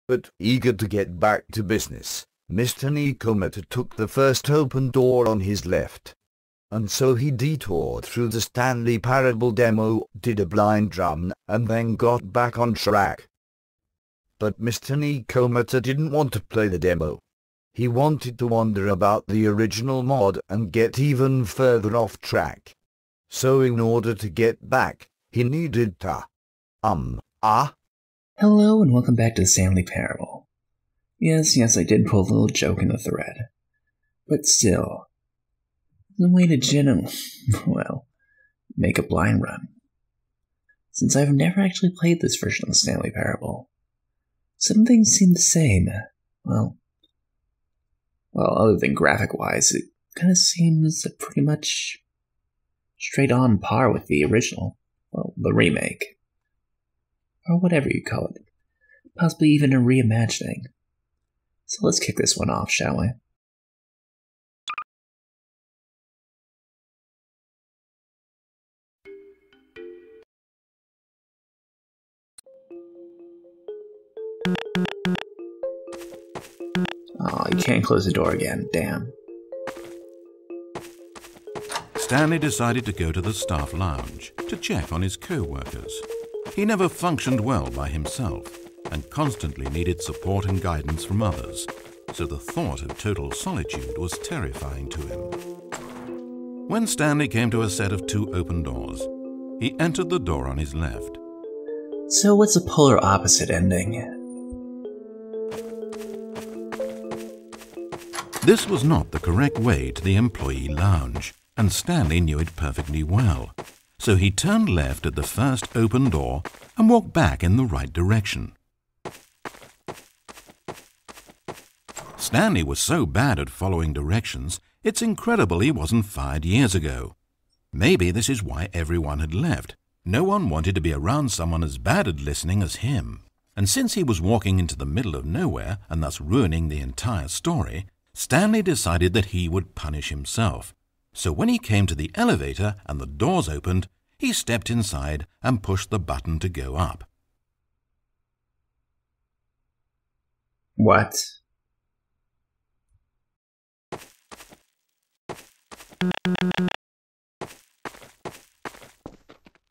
But eager to get back to business, Mr. Nicometa took the first open door on his left. And so he detoured through the Stanley Parable demo, did a blind run, and then got back on track. But Mr. Nicometa didn't want to play the demo. He wanted to wander about the original mod and get even further off track. So in order to get back, he needed to... Hello and welcome back to the Stanley Parable. Yes, I did pull a little joke in the thread. But still, the way to make a blind run. Since I've never actually played this version of the Stanley Parable, some things seem the same. Well, other than graphic-wise, it kind of seems pretty much straight on par with the original. Well, the remake. Or whatever you call it. Possibly even a reimagining. So let's kick this one off, shall we? Oh, you can't close the door again, damn. Stanley decided to go to the staff lounge to check on his co-workers. He never functioned well by himself and constantly needed support and guidance from others, so the thought of total solitude was terrifying to him. When Stanley came to a set of 2 open doors, he entered the door on his left. So what's the polar opposite ending? This was not the correct way to the employee lounge, and Stanley knew it perfectly well. So he turned left at the first open door and walked back in the right direction. Stanley was so bad at following directions, it's incredible he wasn't fired years ago. Maybe this is why everyone had left. No one wanted to be around someone as bad at listening as him. And since he was walking into the middle of nowhere and thus ruining the entire story, Stanley decided that he would punish himself. So when he came to the elevator and the doors opened, he stepped inside and pushed the button to go up. What?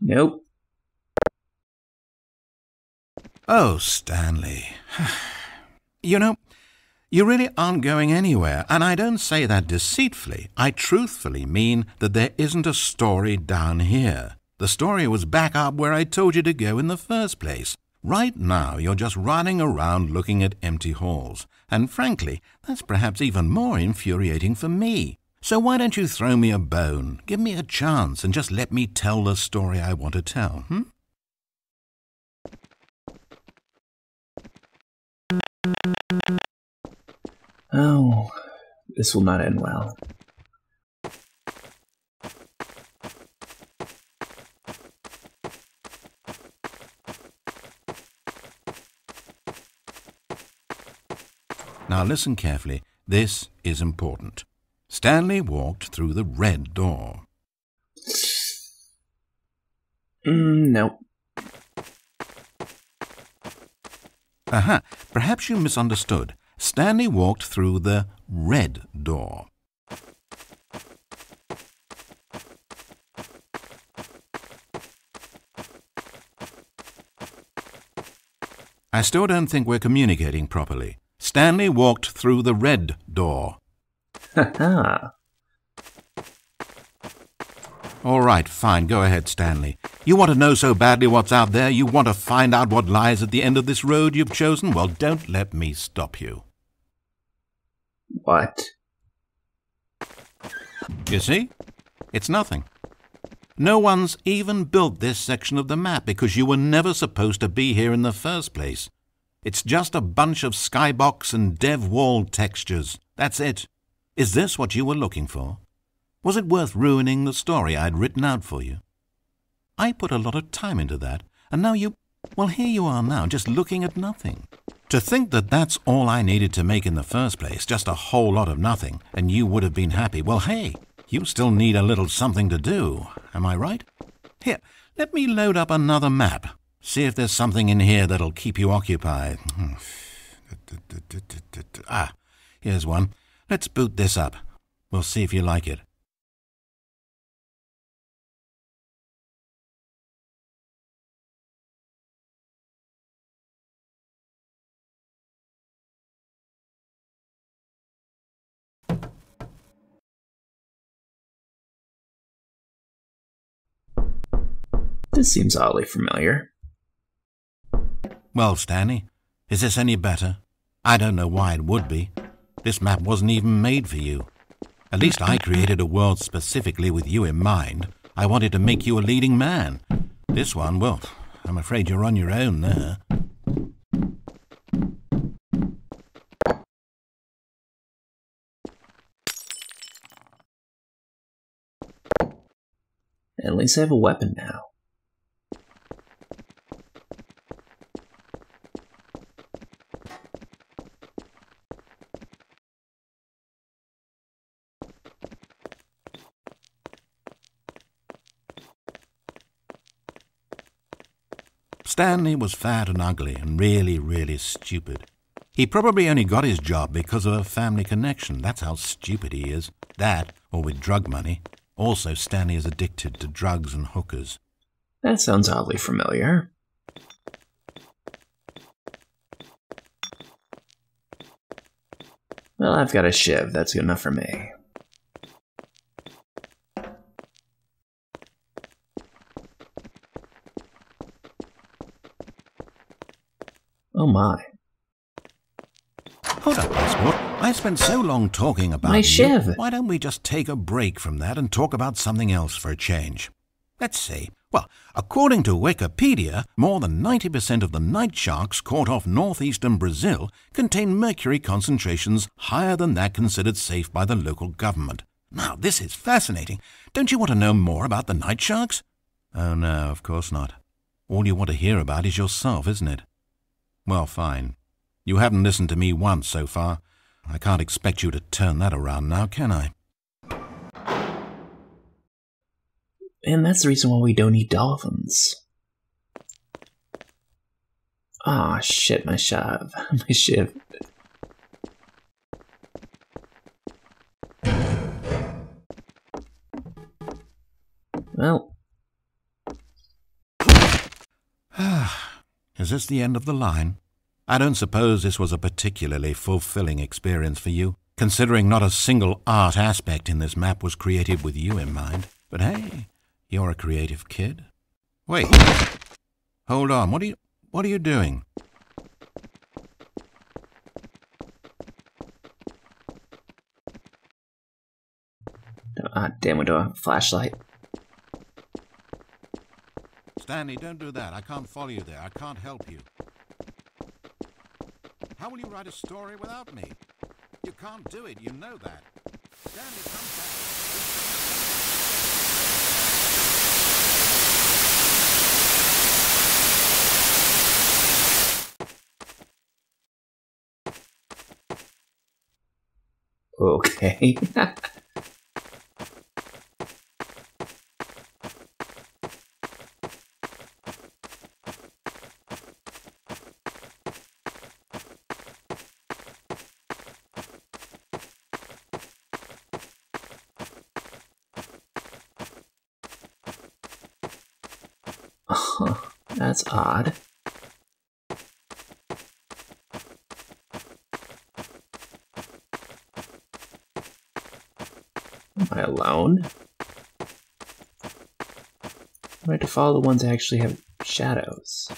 Nope. Oh, Stanley. You really aren't going anywhere, and I don't say that deceitfully. I truthfully mean that there isn't a story down here. The story was back up where I told you to go in the first place. Right now, you're just running around looking at empty halls, and frankly, that's perhaps even more infuriating for me. So why don't you throw me a bone, give me a chance, and just let me tell the story I want to tell, Oh, this will not end well. Now listen carefully. This is important. Stanley walked through the red door. Nope. Aha, perhaps you misunderstood. Stanley walked through the red door. I still don't think we're communicating properly. Stanley walked through the red door. Haha. All right, fine. Go ahead, Stanley. You want to know so badly what's out there? You want to find out what lies at the end of this road you've chosen? Well, don't let me stop you. What? You see? It's nothing. No one's even built this section of the map because you were never supposed to be here in the first place. It's just a bunch of skybox and dev wall textures. That's it. Is this what you were looking for? Was it worth ruining the story I'd written out for you? I put a lot of time into that, and now well, here you are now, just looking at nothing. To think that that's all I needed to make in the first place, just a whole lot of nothing, and you would have been happy. Well, hey, you still need a little something to do. Am I right? Here, let me load up another map. See if there's something in here that'll keep you occupied. Ah, here's one. Let's boot this up. We'll see if you like it. This seems oddly familiar. Well, Stanley, is this any better? I don't know why it would be. This map wasn't even made for you. At least I created a world specifically with you in mind. I wanted to make you a leading man. This one, well, I'm afraid you're on your own there. At least I have a weapon now. Stanley was fat and ugly and really, really stupid. He probably only got his job because of a family connection. That's how stupid he is. That, or with drug money. Also, Stanley is addicted to drugs and hookers. That sounds oddly familiar. Well, I've got a shiv. That's good enough for me. Oh my. Hold up, Passport. I spent so long talking about My you. shiv. Why don't we just take a break from that and talk about something else for a change? Let's see. Well, according to Wikipedia, more than 90% of the night sharks caught off northeastern Brazil contain mercury concentrations higher than that considered safe by the local government. Now, this is fascinating. Don't you want to know more about the night sharks? Oh, no, of course not. All you want to hear about is yourself, isn't it? Well, fine. You haven't listened to me once so far. I can't expect you to turn that around now, can I? And that's the reason why we don't eat dolphins. Aw, shit, my shiv. My shiv. Well. Is this the end of the line? I don't suppose this was a particularly fulfilling experience for you, considering not a single art aspect in this map was created with you in mind. But hey, you're a creative kid. Wait. Hold on. What are you doing? Ah, damn, we don't have a flashlight. Stanley, don't do that. I can't follow you there. I can't help you. How will you write a story without me? You can't do it. You know that. Stanley, come Okay. That's odd. Am I alone? I have to follow the ones that actually have shadows.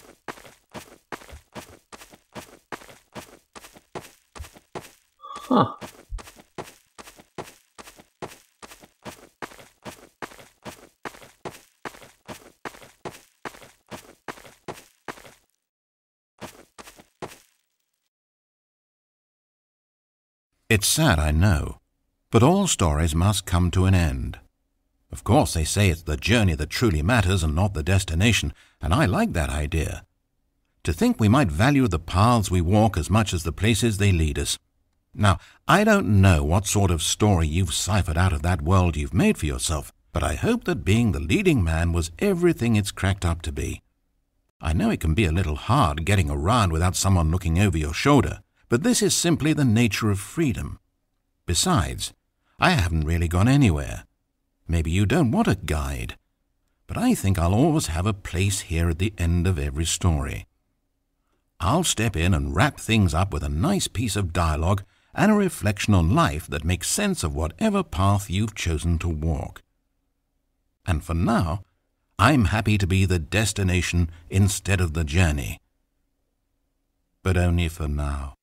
Huh. It's sad, I know, but all stories must come to an end. Of course, they say it's the journey that truly matters and not the destination, and I like that idea. To think we might value the paths we walk as much as the places they lead us. Now, I don't know what sort of story you've ciphered out of that world you've made for yourself, but I hope that being the leading man was everything it's cracked up to be. I know it can be a little hard getting around without someone looking over your shoulder, But this is simply the nature of freedom. Besides, I haven't really gone anywhere. Maybe you don't want a guide, but I think I'll always have a place here at the end of every story. I'll step in and wrap things up with a nice piece of dialogue and a reflection on life that makes sense of whatever path you've chosen to walk. And for now, I'm happy to be the destination instead of the journey. But only for now.